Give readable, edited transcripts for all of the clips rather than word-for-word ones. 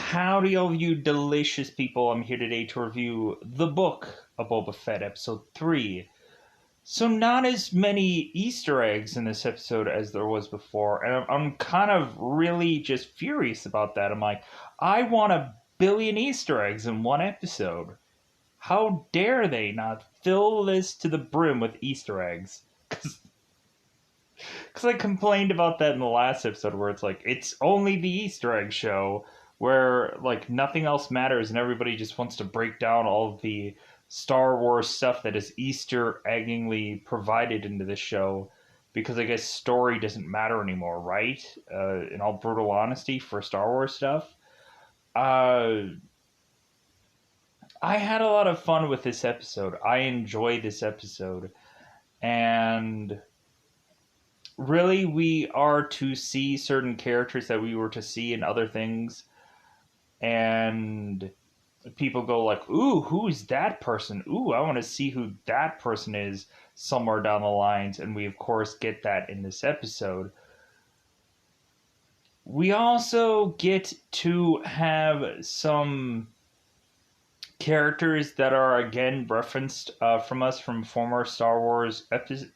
Howdy, all you delicious people. I'm here today to review the book of Boba Fett, episode 3. So, not as many Easter eggs in this episode as there was before, and I'm kind of really just furious about that. I'm like, I want a billion Easter eggs in one episode. How dare they not fill this to the brim with Easter eggs? Because I complained about that in the last episode where it's like, it's only the Easter egg show where like nothing else matters and everybody just wants to break down all of the Star Wars stuff that is Easter eggingly provided into this show because I guess story doesn't matter anymore, right? In all brutal honesty, for Star Wars stuff. I had a lot of fun with this episode. I enjoyed this episode. And really, we are to see certain characters that we were to see in other things. And people go like, ooh, who's that person? Ooh, I want to see who that person is somewhere down the lines. And we, of course, get that in this episode. We also get to have some characters that are, again, referenced from us from former Star Wars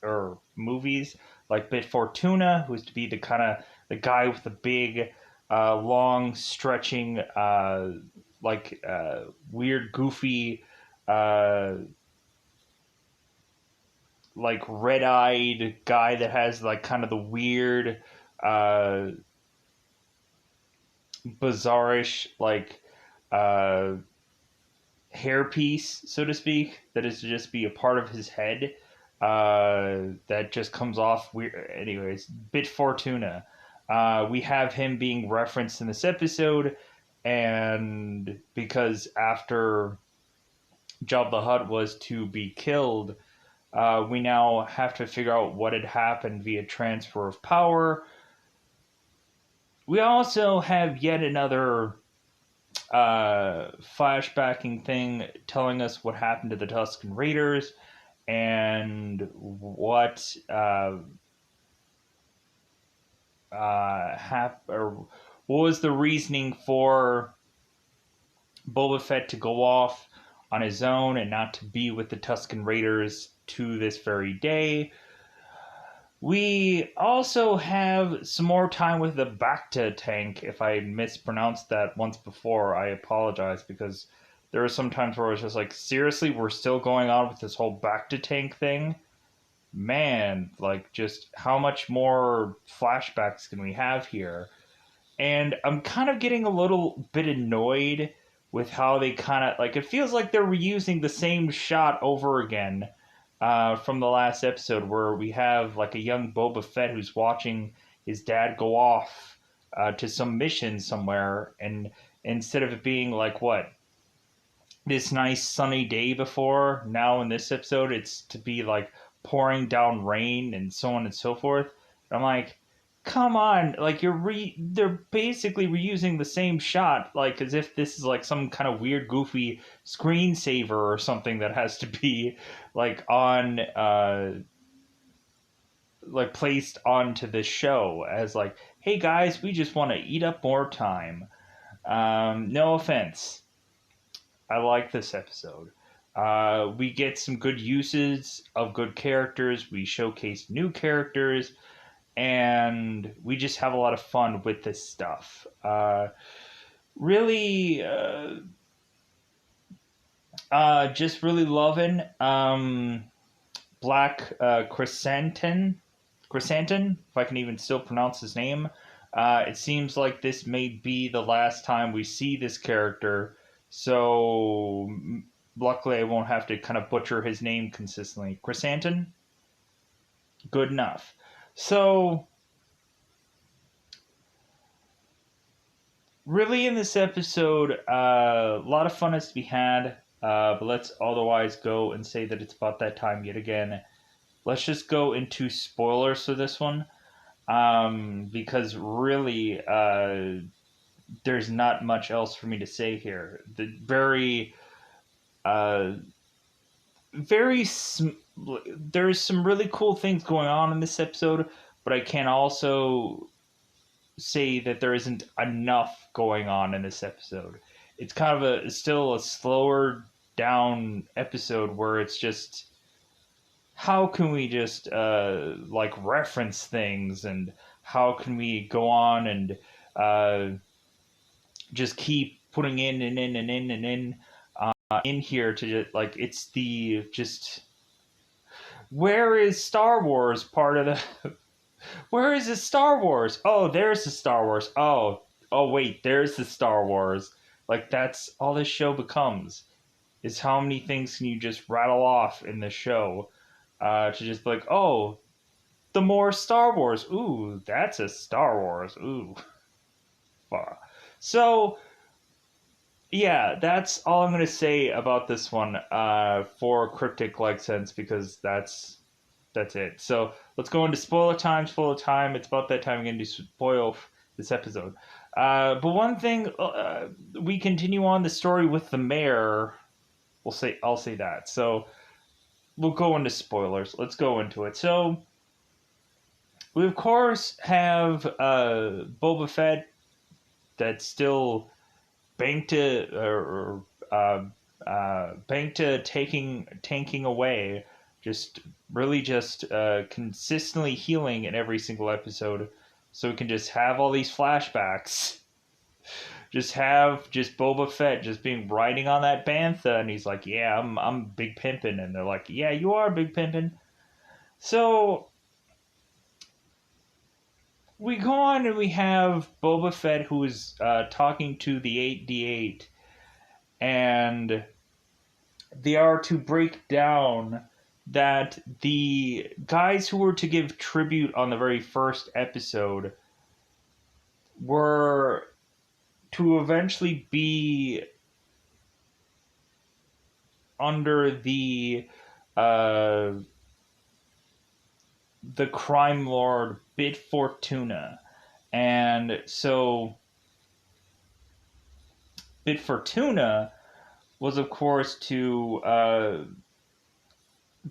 or movies, like Bit Fortuna, who's to be the kind of the guy with the big, long, stretching, weird, goofy, like red-eyed guy that has like kind of the weird, bizarrish, like hairpiece, so to speak, that is to just be a part of his head. That just comes off weird. Anyways, Bit Fortuna. We have him being referenced in this episode, and because after Jabba the Hutt was to be killed, we now have to figure out what had happened via transfer of power. We also have yet another flashbacking thing telling us what happened to the Tuscan Raiders and what what was the reasoning for Boba Fett to go off on his own and not to be with the Tuscan Raiders to this very day. We also have some more time with the Bacta tank. If I mispronounced that once before, I apologize, because there are some times where I was just like, seriously, we're still going on with this whole Bacta tank thing? Man, like, just how much more flashbacks can we have here? And I'm kind of getting a little bit annoyed with how they kind of, like, it feels like they're reusing the same shot over again. From the last episode, where we have like a young Boba Fett who's watching his dad go off to some mission somewhere, and instead of it being like what, this nice sunny day before, now in this episode it's to be like pouring down rain and so on and so forth. And I'm like, come on, like they're basically reusing the same shot, like as if this is like some kind of weird goofy screensaver or something that has to be like on like placed onto the show as like, hey guys, we just want to eat up more time. No offense, I like this episode. We get some good uses of good characters, we showcase new characters, and we just have a lot of fun with this stuff. Really, just really loving Black Chrysanthemum, if I can even still pronounce his name. It seems like this may be the last time we see this character, so luckily I won't have to kind of butcher his name consistently. Chrysanthemum? Good enough. So, really in this episode, a lot of fun is to be had, but let's otherwise go and say that it's about that time yet again. Let's just go into spoilers for this one, because really, there's not much else for me to say here. The there's some really cool things going on in this episode, but I can also say that there isn't enough going on in this episode. It's kind of still a slower down episode where it's just how can we just like reference things, and how can we go on and uh, just keep putting in here to just like it's the just where is Star Wars part of the where is the Star Wars? Oh, there's the Star Wars. Oh wait, there's the Star Wars. Like that's all this show becomes, is how many things can you just rattle off in the show to just be like, oh, the more Star Wars. Ooh, that's a Star Wars. Ooh. So yeah, that's all I'm gonna say about this one for cryptic like sense, because that's it. So let's go into spoiler time. Spoiler time. It's about that time again to spoil this episode. But one thing, we continue on the story with the mayor. I'll say that. So we'll go into spoilers. Let's go into it. So we of course have Boba Fett that's still banked to banked to tanking away, just really just consistently healing in every single episode, so we can just have all these flashbacks. Just have just Boba Fett just being riding on that bantha, and he's like, "Yeah, I'm big pimpin'," and they're like, "Yeah, you are big pimpin'." So we go on and we have Boba Fett who is talking to the 8D8, and they are to break down that the guys who were to give tribute on the very first episode were to eventually be under uh, the crime lord Bit Fortuna. And so Bit Fortuna was, of course, to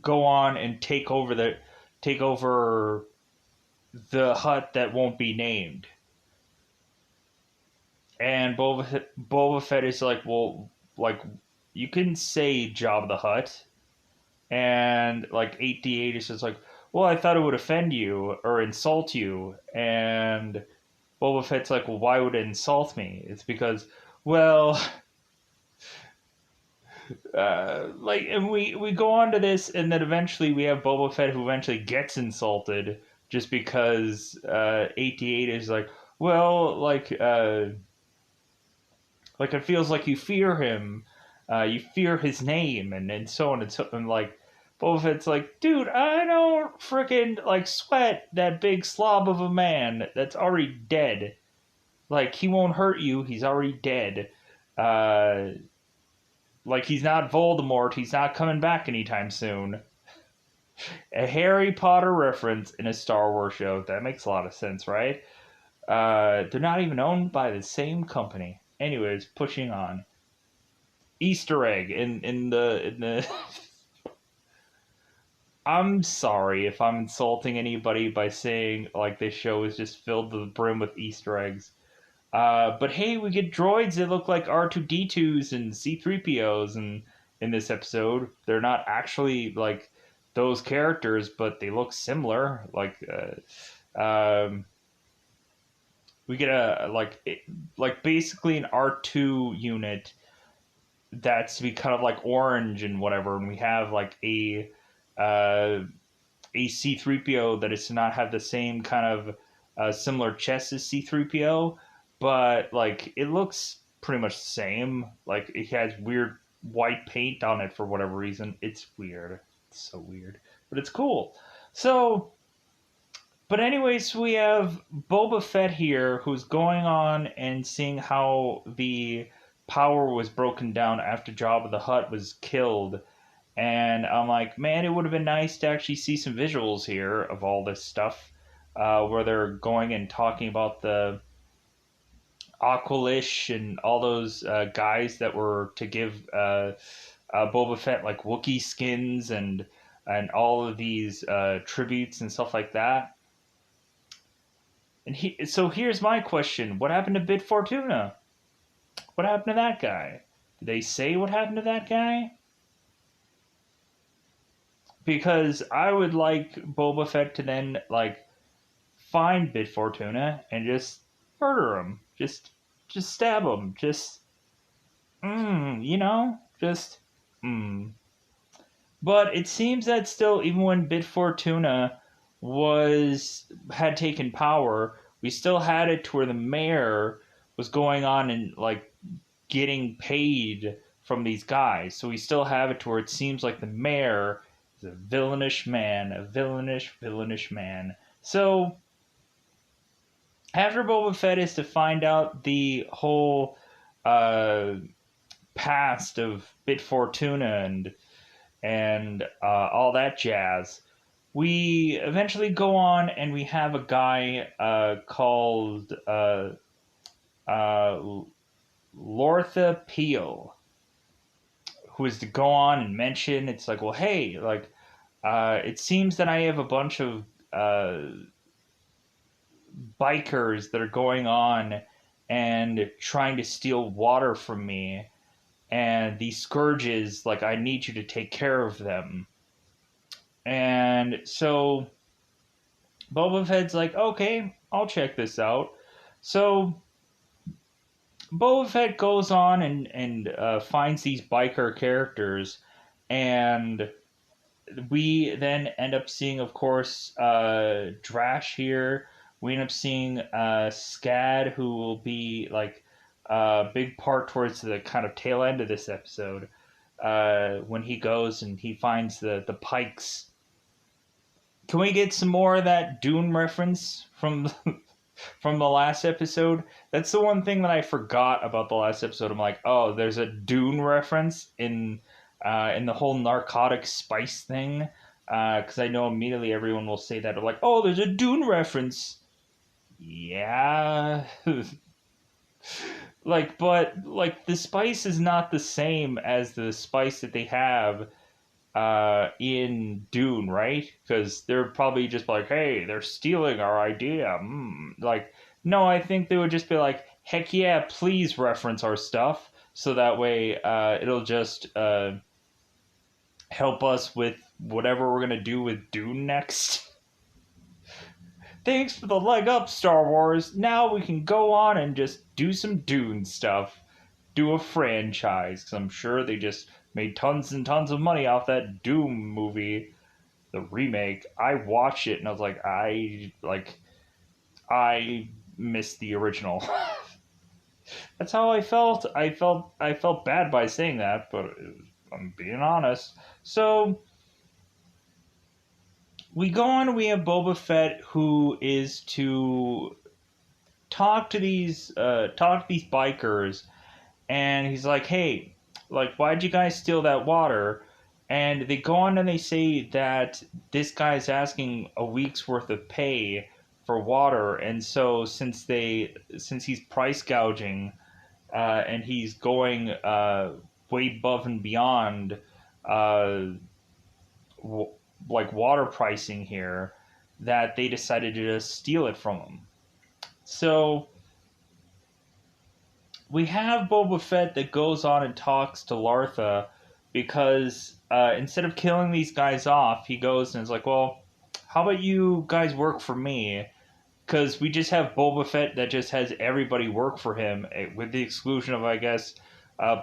go on and take over the hut that won't be named. And Boba Fett is like, well, like you can say Jabba the Hutt, and like 8D8 is just like, well, I thought it would offend you or insult you, and Boba Fett's like, well, why would it insult me? It's because, well, like, and we go on to this, and then eventually we have Boba Fett who eventually gets insulted just because 8D8 is like, well, like it feels like you fear him, you fear his name, and so on and so on. Like Boba Fett's like, dude, I don't freaking like sweat that big slob of a man that's already dead. Like he won't hurt you. He's already dead. Uh, like he's not Voldemort. He's not coming back anytime soon. A Harry Potter reference in a Star Wars show. That makes a lot of sense, right? They're not even owned by the same company. Anyways, pushing on. Easter egg in the I'm sorry if I'm insulting anybody by saying like this show is just filled to the brim with Easter eggs. But hey, we get droids that look like R2D2s and C3POs in this episode. They're not actually like those characters, but they look similar. We get like basically an R2 unit that's to be kind of like orange and whatever, and we have like a C3PO that is to not have the same kind of similar chest as C3PO, but like it looks pretty much the same. Like it has weird white paint on it for whatever reason. It's weird. It's so weird, but it's cool. So, but anyways, we have Boba Fett here who's going on and seeing how the power was broken down after Jabba the Hutt was killed, and I'm like, man, it would have been nice to actually see some visuals here of all this stuff, where they're going and talking about the Aqualish and all those guys that were to give Boba Fett like Wookiee skins and all of these tributes and stuff like that. So here's my question: what happened to Bit Fortuna? What happened to that guy? Did they say what happened to that guy? Because I would like Boba Fett to then like find Bit Fortuna and just murder him. Just stab him. Just mm. But it seems that still, even when Bit Fortuna had taken power, we still had it to where the mayor was going on and like getting paid from these guys. So we still have it to where it seems like the mayor is a villainish man, a villainish man. So after Boba Fett is to find out the whole uh, past of Bit Fortuna and all that jazz. We eventually go on and we have a guy called uh, Lortha Peel, who is to go on and mention it's like, well, hey, like, it seems that I have a bunch of bikers that are going on and trying to steal water from me, and these scourges, like, I need you to take care of them. And so Boba Fett's like, okay, I'll check this out. So Boba Fett goes on and finds these biker characters, and we then end up seeing, of course, Drash here. We end up seeing Scad, who will be like a big part towards the kind of tail end of this episode, when he goes and he finds the pikes. Can we get some more of that Dune reference from the last episode? That's the one thing that I forgot about the last episode. I'm like, oh, there's a Dune reference in the whole narcotic spice thing. Because I know immediately everyone will say that. They're like, oh, there's a Dune reference. Yeah. But the spice is not the same as the spice that they have in Dune, right? Because they're probably just like, hey, they're stealing our idea. Like, no, I think they would just be like, heck yeah, please reference our stuff. So that way it'll just help us with whatever we're going to do with Dune next. Thanks for the leg up, Star Wars. Now we can go on and just do some Dune stuff. Do a franchise, because I'm sure they just made tons and tons of money off that Doom movie, the remake. I watched it and I was like, I missed the original. That's how I felt. I felt bad by saying that, but I'm being honest. So we go on. We have Boba Fett, who is to talk to these bikers, and he's like, hey, like, why'd you guys steal that water? And they go on and they say that this guy's asking a week's worth of pay for water, and so since he's price gouging, and he's going way above and beyond, uh, w- like water pricing here, that they decided to just steal it from him. So we have Boba Fett that goes on and talks to Lartha because instead of killing these guys off, he goes and is like, well, how about you guys work for me? Because we just have Boba Fett that just has everybody work for him, with the exclusion of, I guess,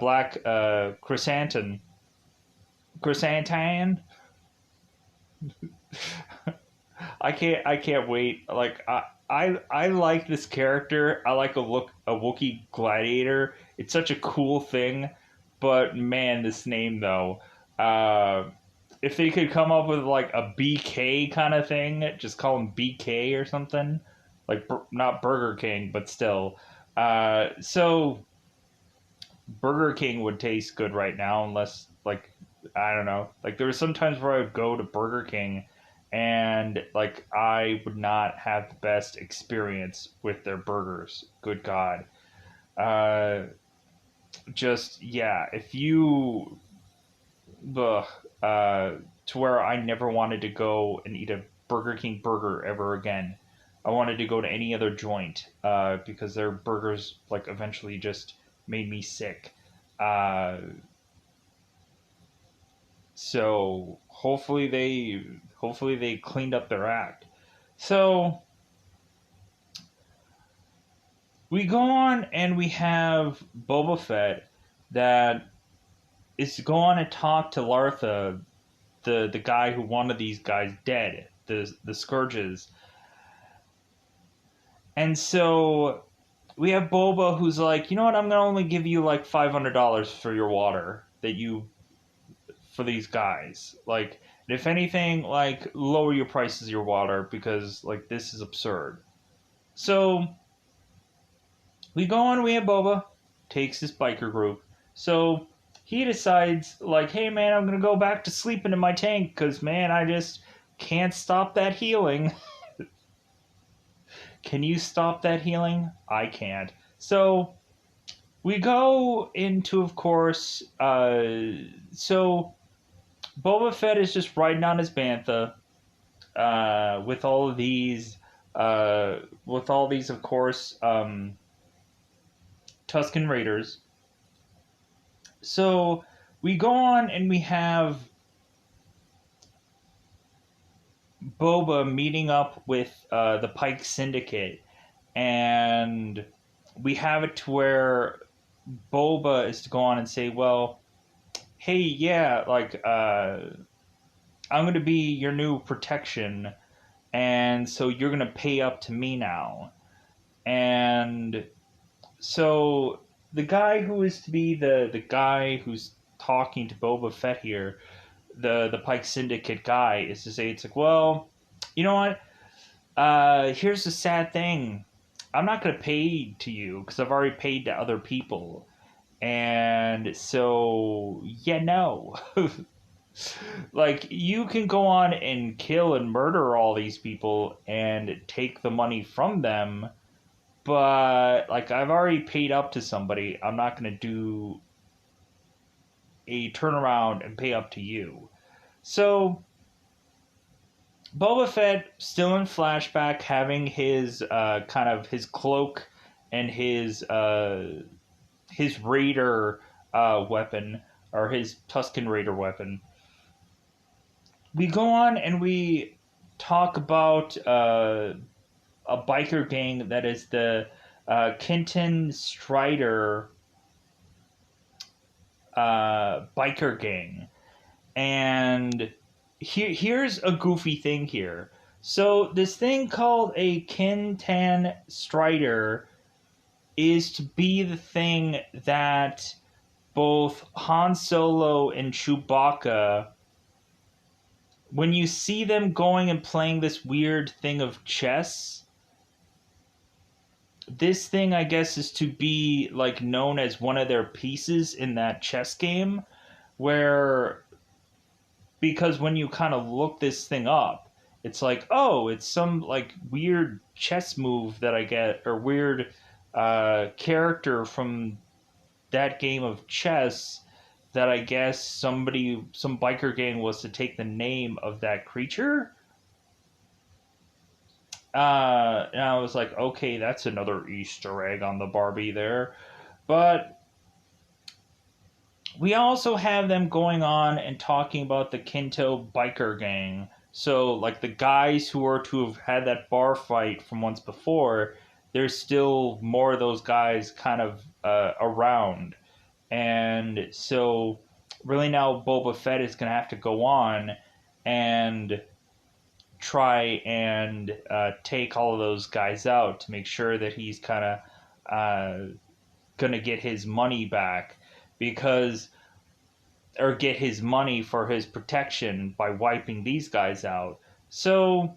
Black Chrysantan. I can't wait. Like I like this character. I like a Wookiee gladiator. It's such a cool thing. But man, this name though. Uh, if they could come up with like a BK kind of thing, just call him BK or something. Like not Burger King, but still. So Burger King would taste good right now, unless like I don't know. Like there were some times where I would go to Burger King, and like I would not have the best experience with their burgers. Good God. Uh, just yeah, if you the to where I never wanted to go and eat a Burger King burger ever again. I wanted to go to any other joint because their burgers like eventually just made me sick. Uh, so hopefully they cleaned up their act. So we go on and we have Boba Fett that is to go on and talk to Lartha, the guy who wanted these guys dead, the Scourges. And so we have Boba who's like, you know what, I'm gonna only give you like $500 for your water that you for these guys. Like, if anything, like lower your prices of your water because like this is absurd. So we go on, we have Boba takes this biker group. So he decides like, hey man, I'm gonna go back to sleeping in my tank because man, I just can't stop that healing. Can you stop that healing? I can't. So we go into, of course, so Boba Fett is just riding on his bantha with all of these, of course, Tuscan Raiders. So we go on and we have Boba meeting up with the Pike Syndicate, and we have it to where Boba is to go on and say, well, hey, yeah, like, I'm going to be your new protection, and so you're going to pay up to me now. And so the guy who is to be the guy who's talking to Boba Fett here, the Pike Syndicate guy, is to say, it's like, well, you know what? Here's the sad thing. I'm not going to pay to you because I've already paid to other people. And so, yeah, no. Like, you can go on and kill and murder all these people and take the money from them, but, like, I've already paid up to somebody. I'm not going to do a turnaround and pay up to you. So, Boba Fett, still in flashback, having his kind of his cloak and his raider weapon, or his Tuscan Raider weapon. We go on and we talk about a biker gang that is the Kenton Strider biker gang. And here's a goofy thing here. So this thing called a Kenton Strider is to be the thing that both Han Solo and Chewbacca, when you see them going and playing this weird thing of chess, this thing, I guess, is to be like known as one of their pieces in that chess game, where, because when you kind of look this thing up, it's like, oh, it's some like weird chess move that I get, or weird character from that game of chess that I guess some biker gang was to take the name of that creature. And I was like, okay, that's another Easter egg on the Barbie there. But we also have them going on and talking about the Kinto biker gang. So, like, the guys who are to have had that bar fight from once before, there's still more of those guys kind of around. And so, really now, Boba Fett is going to have to go on and try and take all of those guys out to make sure that he's kind of going to get his money back, because, or get his money for his protection by wiping these guys out. So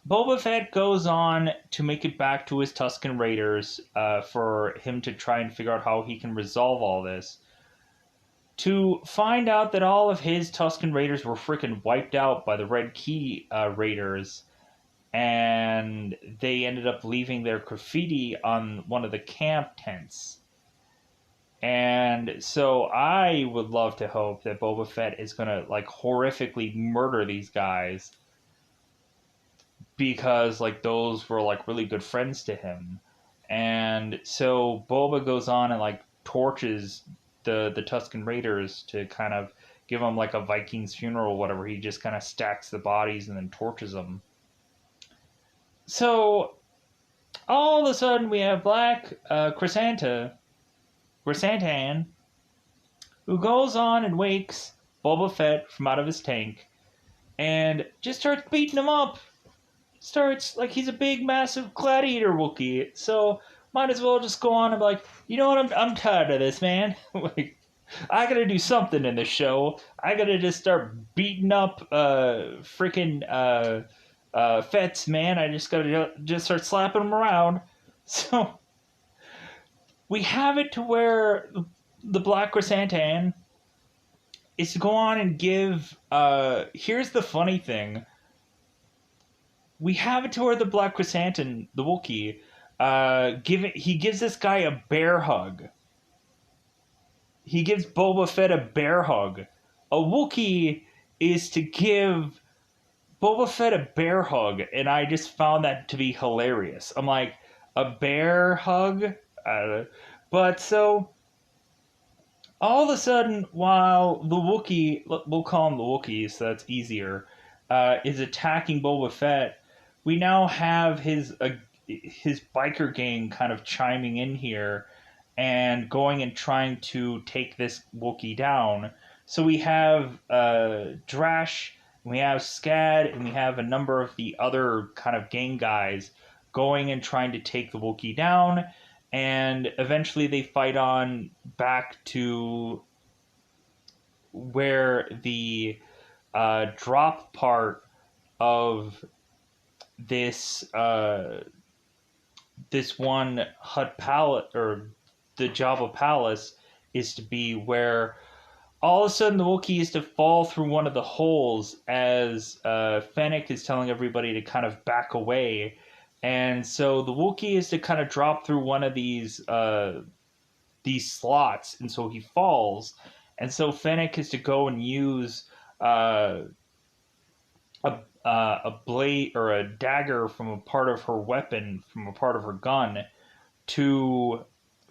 Boba Fett goes on to make it back to his Tuscan Raiders for him to try and figure out how he can resolve all this, to find out that all of his Tuscan Raiders were freaking wiped out by the Red Key Raiders, and they ended up leaving their graffiti on one of the camp tents. And so I would love to hope that Boba Fett is going to, like, horrifically murder these guys. because like those were like really good friends to him. And so Boba goes on and like torches the Tuscan Raiders to kind of give them like a Viking's funeral or whatever. He just kind of stacks the bodies and then torches them. So all of a sudden we have Black Chrysantan, who goes on and wakes Boba Fett from out of his tank and just starts beating him up. Starts like he's a big, massive gladiator Wookiee. So might as well just go on and be like, you know what? I'm tired of this, man. Like, I gotta do something in this show. I gotta just start beating up freaking Fets, man. I just gotta just start slapping them around. So we have it to where the Black Chrysantan is to go on and give. Here's the funny thing. We have it to where the Black Chrysanthemum, the Wookiee, he gives this guy a bear hug. He gives Boba Fett a bear hug. A Wookiee is to give Boba Fett a bear hug, and I just found that to be hilarious. I'm like, a bear hug? But so, all of a sudden, while the Wookiee, we'll call him the Wookiee so that's easier, is attacking Boba Fett, we now have his biker gang kind of chiming in here and going and trying to take this Wookiee down. So we have Drash, we have Scad, and we have a number of the other kind of gang guys going and trying to take the Wookiee down. And eventually they fight on back to where the drop part of this this one Hut Palace, or the Jabba Palace, is to be, where all of a sudden the Wookiee is to fall through one of the holes as Fennec is telling everybody to kind of back away. And so the Wookiee is to kind of drop through one of these slots, and so he falls. And so Fennec is to go and use a blade or a dagger from a part of her weapon, from a part of her gun, to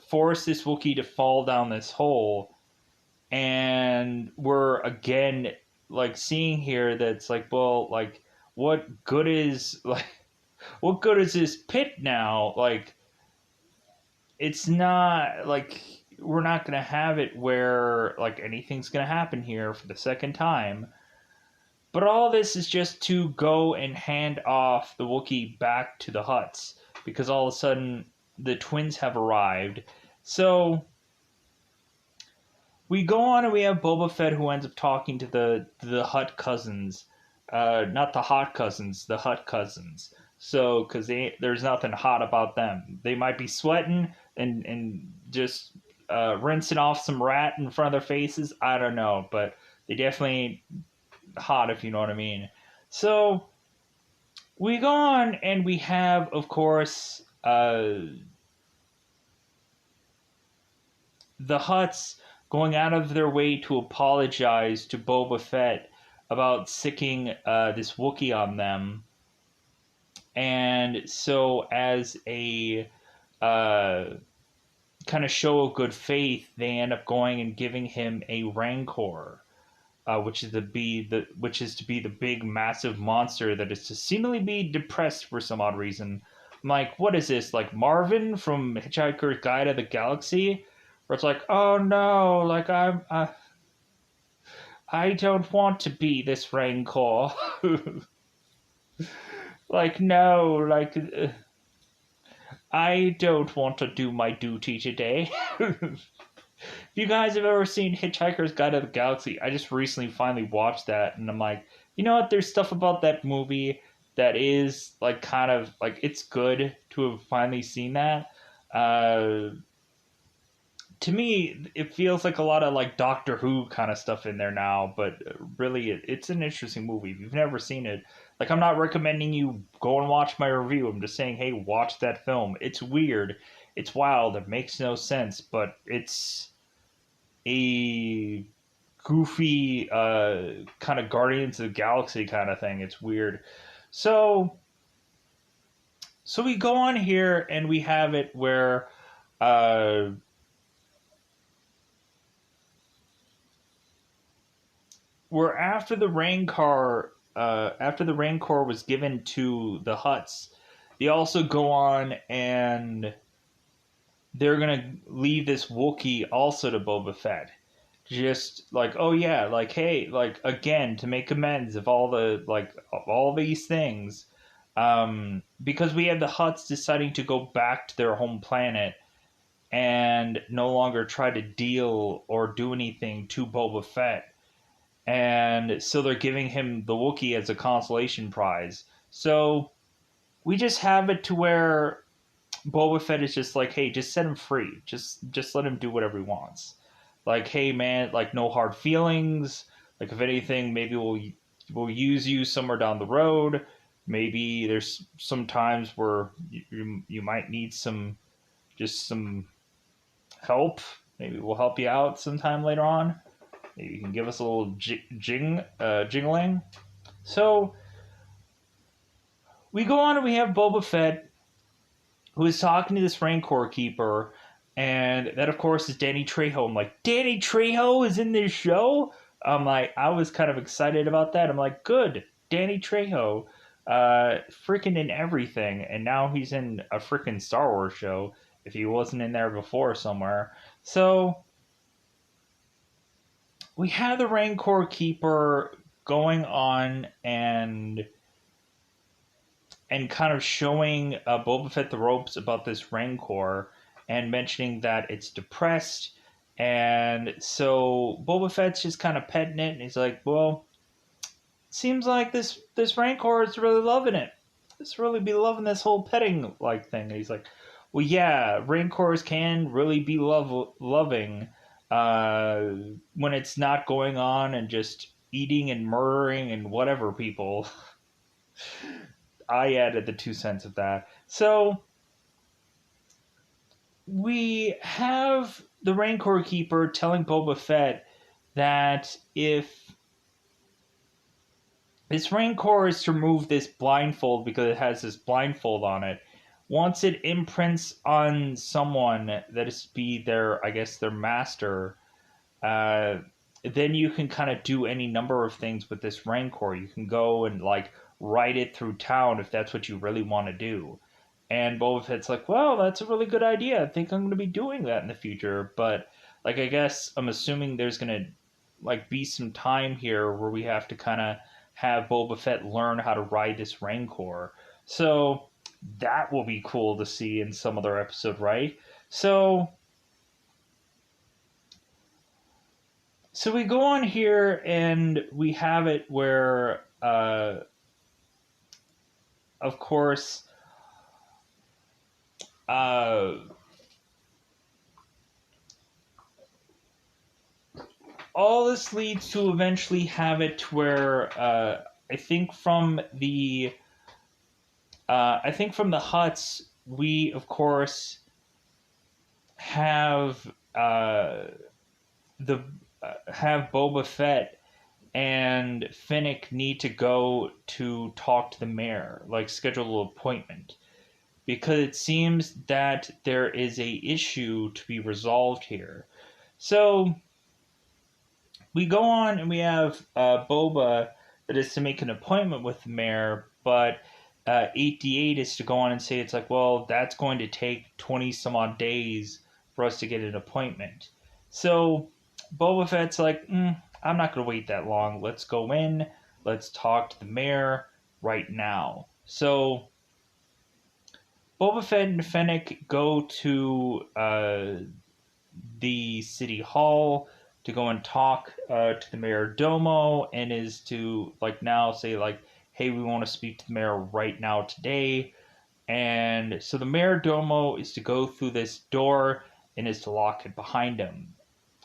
force this Wookiee to fall down this hole. And we're again like seeing here that's like, well, like what good is this pit now? Like, it's not like we're not gonna have it where like anything's gonna happen here for the second time. But all this is just to go and hand off the Wookiee back to the Hutts, because all of a sudden the twins have arrived. So we go on and we have Boba Fett, who ends up talking to the Hutt cousins. Not the hot cousins, the Hutt cousins. So, because there's nothing hot about them. They might be sweating and just rinsing off some rat in front of their faces. I don't know, but they definitely ain't hot, if you know what I mean. So we go on and we have, of course, the Hutts going out of their way to apologize to Boba Fett about sicking this Wookiee on them. And so as a kind of show of good faith, they end up going and giving him a Rancor. Which is to be the big massive monster that is to seemingly be depressed for some odd reason. I'm like, what is this? Like Marvin from Hitchhiker's Guide to the Galaxy, where it's like, oh no, like I don't want to be this Rancor. Like, no, like I don't want to do my duty today. If you guys have ever seen Hitchhiker's Guide to the Galaxy, I just recently finally watched that, and I'm like, you know what? There's stuff about that movie that is like kind of like, it's good to have finally seen that. To me, it feels like a lot of like Doctor Who kind of stuff in there now, but really, it's an interesting movie. If you've never seen it, like, I'm not recommending you go and watch my review. I'm just saying, hey, watch that film. It's weird, it's wild, it makes no sense, but it's a goofy kind of Guardians of the Galaxy kind of thing. It's weird. So So we go on here and we have it where uh, after the Rancor was given to the Hutts, they also go on and they're gonna leave this Wookiee also to Boba Fett. Just like, oh yeah, like hey, like again to make amends of all these things, because we have the Hutts deciding to go back to their home planet and no longer try to deal or do anything to Boba Fett. And so they're giving him the Wookiee as a consolation prize. So we just have it to where Boba Fett is just like, hey, just set him free. Just let him do whatever he wants. Like, hey man, like no hard feelings. Like if anything, maybe we'll use you somewhere down the road. Maybe there's some times where you might need some help. Maybe we'll help you out sometime later on. Maybe you can give us a little jingling. So we go on and we have Boba Fett, who is talking to this Rancor keeper, and that of course is Danny Trejo. I'm like, Danny Trejo is in this show? I'm like, I was kind of excited about that. I'm like, good, Danny Trejo, freaking in everything, and now he's in a freaking Star Wars show. If he wasn't in there before somewhere, so we have the Rancor keeper going on and kind of showing Boba Fett the ropes about this Rancor and mentioning that it's depressed. And so Boba Fett's just kind of petting it, and he's like, well, seems like this Rancor is really loving it. It's really be loving this whole petting like thing. And he's like, well, yeah, Rancors can really be loving when it's not going on and just eating and murdering and whatever people. I added the 2 cents of that. So we have the Rancor Keeper telling Boba Fett that if this Rancor is to remove this blindfold because it has this blindfold on it, once it imprints on someone that is to be their, I guess, their master, then you can kind of do any number of things with this Rancor. You can go and like ride it through town if that's what you really want to do. And Boba Fett's like, well, that's a really good idea. I think I'm going to be doing that in the future. But like, I guess I'm assuming there's going to like be some time here where we have to kind of have Boba Fett learn how to ride this Rancor. So that will be cool to see in some other episode, right? So we go on here and we have it where, of course, all this leads to eventually have it where I think from the Hutts we of course have the have Boba Fett and Finnick need to go to talk to the mayor, like schedule an appointment, because it seems that there is a issue to be resolved here. So we go on and we have Boba that is to make an appointment with the mayor, but 8D8 is to go on and say it's like, well, that's going to take 20 some odd days for us to get an appointment. So Boba Fett's like, I'm not going to wait that long. Let's go in. Let's talk to the mayor right now. So Boba Fett and Fennec go to the city hall to go and talk to the mayor domo, and is to like now say like, hey, we want to speak to the mayor right now today. And so the mayor domo is to go through this door and is to lock it behind him.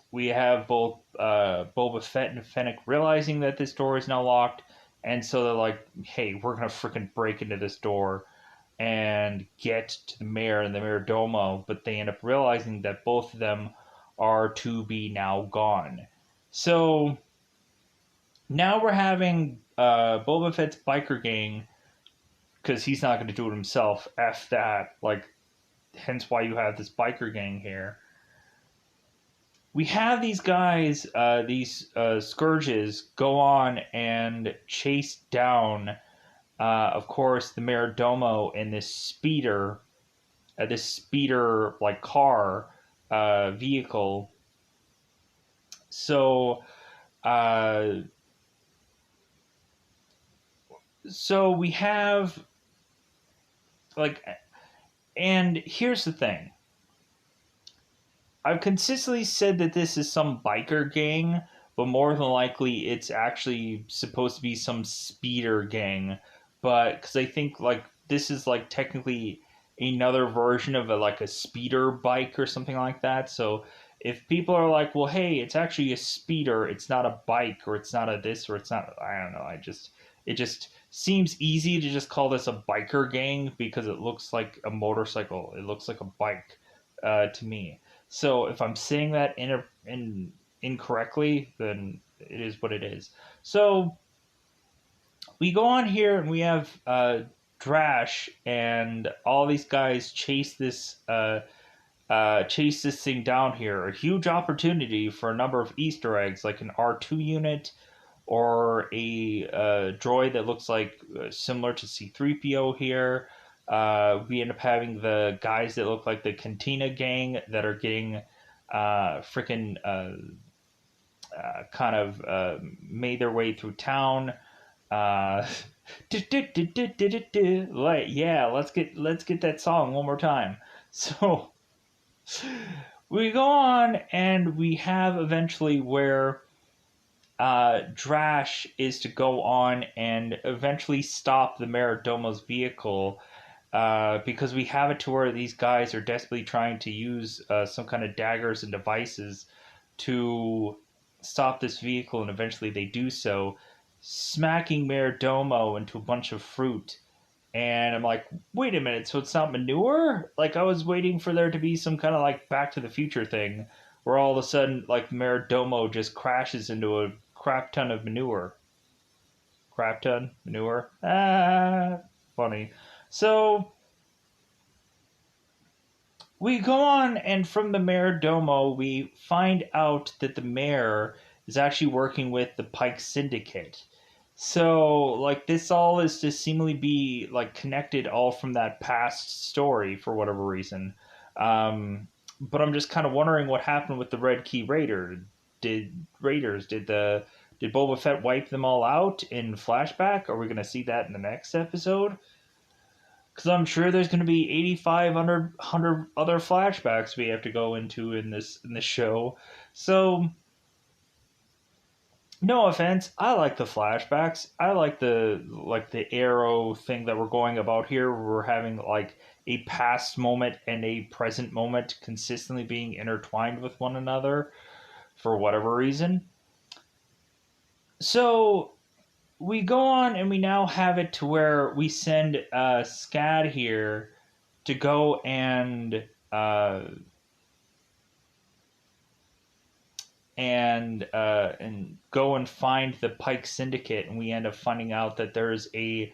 We have both Boba Fett and Fennec realizing that this door is now locked, and so they're like, hey, we're gonna freaking break into this door and get to the mayor and the mayor domo, but they end up realizing that both of them are to be now gone. So now we're having Boba Fett's biker gang because he's not going to do it himself. F that. Like, hence why you have this biker gang here. We have these guys, these scourges, go on and chase down, of course, the Mayordomo in this speeder like car vehicle. So, uh, so we have like, and here's the thing. I've consistently said that this is some biker gang, but more than likely it's actually supposed to be some speeder gang. But because I think like this is like technically another version of like a speeder bike or something like that. So if people are like, well, hey, it's actually a speeder, it's not a bike, or it's not a this, or it's not, I don't know. It just seems easy to just call this a biker gang because it looks like a motorcycle. It looks like a bike to me. So if I'm saying that incorrectly, then it is what it is. So we go on here and we have Drash and all these guys chase this thing down here. A huge opportunity for a number of Easter eggs, like an R2 unit or a droid that looks like similar to C3PO here. We end up having the guys that look like the Cantina gang that are getting freaking kind of made their way through town. Like, yeah, let's get that song one more time. So we go on and we have eventually where Drash is to go on and eventually stop the Mayordomo's vehicle because we have it to where these guys are desperately trying to use some kind of daggers and devices to stop this vehicle, and eventually they do so, smacking Mayordomo into a bunch of fruit. And I'm like, wait a minute, so it's not manure? Like, I was waiting for there to be some kind of like Back to the Future thing where all of a sudden, like, Mayordomo just crashes into a crap ton of manure. Crap ton? Manure? Ah, funny. So, we go on, and from the Mayordomo, we find out that the mayor is actually working with the Pike Syndicate. So, like, this all is to seemingly be, like, connected all from that past story for whatever reason. But I'm just kind of wondering what happened with the Red Key Raider. Did Boba Fett wipe them all out in flashback? Are we going to see that in the next episode? Because I'm sure there's going to be 8,500 other flashbacks we have to go into in this show. So, no offense, I like the flashbacks. I like the arrow thing that we're going about here. We're having like a past moment and a present moment consistently being intertwined with one another for whatever reason. So we go on and we now have it to where we send Scad here to go and go and find the Pike Syndicate, and we end up finding out that there's a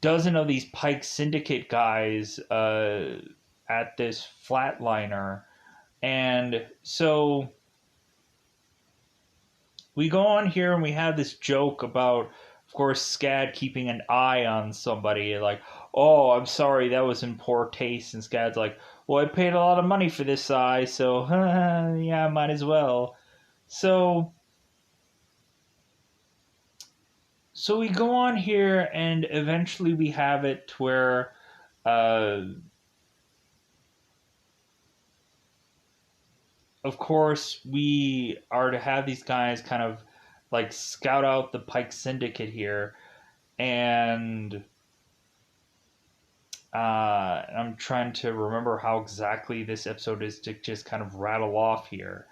dozen of these Pike Syndicate guys at this flatliner, and so we go on here and we have this joke about, of course, Scad keeping an eye on somebody, like, oh, I'm sorry, that was in poor taste. And Scad's like, well, I paid a lot of money for this eye, so yeah, might as well. So we go on here and eventually we have it to where of course, we are to have these guys kind of like scout out the Pike Syndicate here, and I'm trying to remember how exactly this episode is to just kind of rattle off here.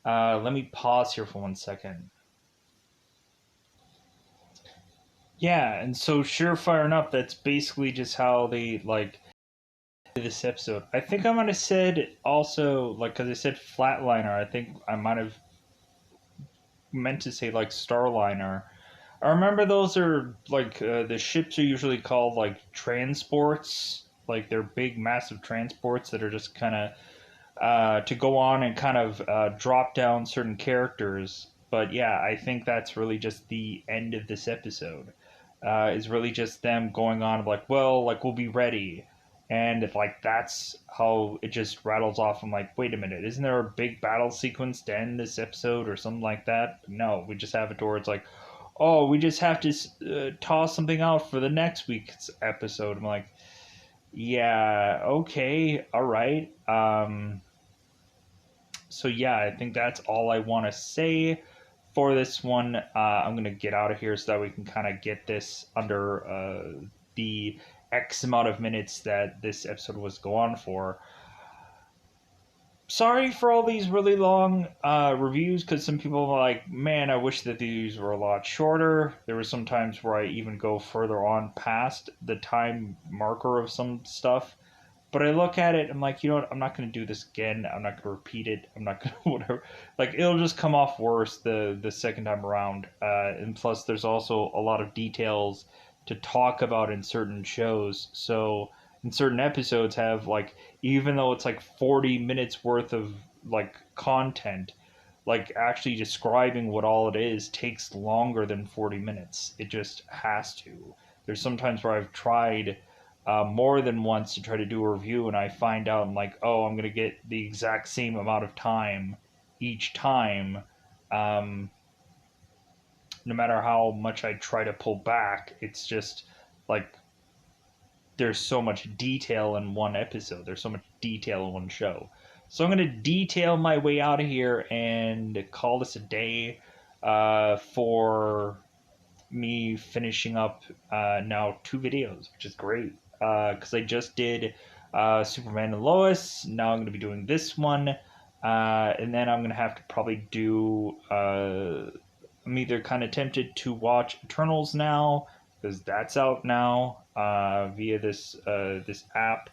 Let me pause here for 1 second. Yeah, and so surefire enough, that's basically just how they like this episode. I think I might have said also, like, because I said flatliner, I think I might have meant to say like Starliner. I remember those are like the ships are usually called like transports, like they're big, massive transports that are just kind of to go on and kind of drop down certain characters. But yeah, I think that's really just the end of this episode. Is really just them going on like, well, like we'll be ready, and like that's how it just rattles off. I'm like, wait a minute, isn't there a big battle sequence to end this episode or something like that? No, we just have it to where it's like, oh, we just have to toss something out for the next week's episode. I'm like, yeah, okay, all right. So yeah, I think that's all I want to say for this one. I'm gonna get out of here so that we can kind of get this under the X amount of minutes that this episode was go on for. Sorry for all these really long reviews, because some people are like, man, I wish that these were a lot shorter. There were some times where I even go further on past the time marker of some stuff. But I look at it, I'm like, you know what? I'm not going to do this again. I'm not going to repeat it. I'm not going to whatever. Like, it'll just come off worse the second time around. And plus, there's also a lot of details to talk about in certain shows. So, in certain episodes, have like, even though it's like 40 minutes worth of like content, like actually describing what all it is takes longer than 40 minutes. It just has to. There's sometimes where I've tried more than once to try to do a review, and I find out I'm like, oh, I'm gonna get the exact same amount of time each time. Um, no matter how much I try to pull back, it's just like there's so much detail in one episode. There's so much detail in one show. So I'm gonna detail my way out of here and call this a day for me finishing up now 2 videos, which is great because I just did Superman and Lois. Now I'm going to be doing this one, and then I'm going to have to probably do. I'm either kind of tempted to watch Eternals now because that's out now via this app,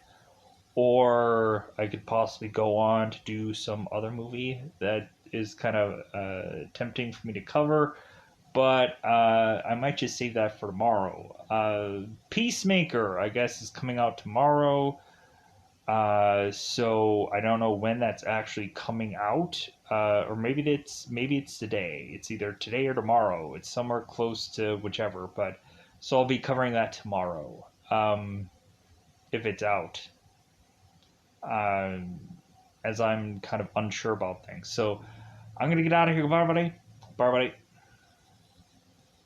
or I could possibly go on to do some other movie that is kind of tempting for me to cover, but I might just save that for tomorrow. Peacemaker, I guess, is coming out tomorrow. So I don't know when that's actually coming out, or maybe it's today. It's either today or tomorrow. It's somewhere close to whichever. But so I'll be covering that tomorrow, if it's out. Um, as I'm kind of unsure about things. So I'm gonna get out of here. Bye, everybody. Bye, everybody.